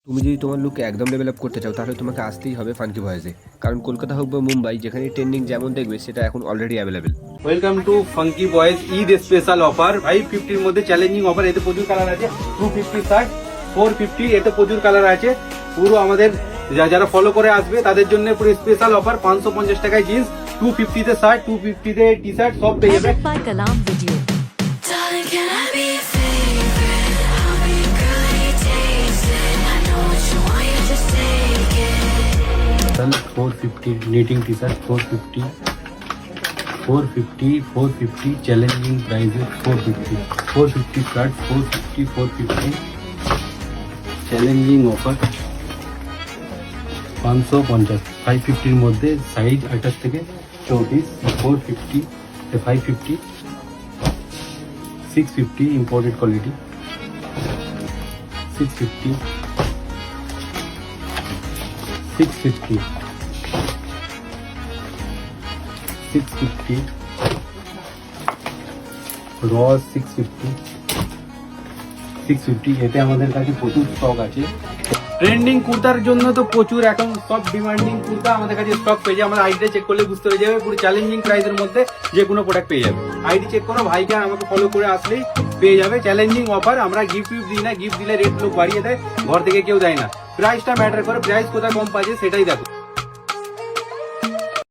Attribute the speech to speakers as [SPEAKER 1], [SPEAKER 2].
[SPEAKER 1] তুমি যদি তোমার লুককে একদম ডেভেলপ করতে চাও তাহলে তোমাকে আসতেই হবে ফাঙ্কি ভয়েসে, কারণ কলকাতা হোক বা মুম্বাই যেখানে ট্রেন্ডিং যেমন দেখবে সেটা এখন already available.
[SPEAKER 2] Welcome to funky boys Eid special offer 550 এর মধ্যে চ্যালেঞ্জিং অফার। এতে প্রচুর কালার আছে। 250 শার্ট 450, এতে প্রচুর কালার আছে। পুরো আমাদের যারা ফলো করে আসবে তাদের জন্য পুরো স্পেশাল অফার। 550 টাকায় জিন্স, 250 তে শার্ট, 250 তে টি শার্ট সব পেয়ে যাবে।
[SPEAKER 3] Edit by Kalam Video.
[SPEAKER 4] Darling, can I be your favorite? I'll be your girl and you taste it. I know what you want, you just take it.
[SPEAKER 2] 450 knitting t-shirt 450 450 challenging prices 450 shirt 450 challenging offer 550 550 এর মধ্যে size 28 থেকে 34 450 550 650 imported quality 650 650 র 650 এতে আমাদের কাছে প্রচুর stock আছে। Trending কুর্তার জন্য তো প্রচুর এখন সব ডিমান্ডিং কুর্তা আমাদের কাছে স্টক পেয়ে যাবে। আমাদের আইডিটা চেক করলে বুঝতে পেরে যাবে। পুরো চ্যালেঞ্জিং প্রাইসের মধ্যে যে কোনো প্রোডাক্ট পেয়ে যাবে। আইডি চেক করো, ভাইকে আমাকে ফলো করে আসলেই পেয়ে যাবে। চ্যালেঞ্জিং অফার, আমরা গিফট দিই না। গিফট দিলে রেট লোক বাড়িয়ে দেয়, ঘর থেকে কেউ দেয় না। প্রাইসটা ম্যাটার করে, প্রাইস কোথায় কম পাচ্ছে সেটাই দেখো।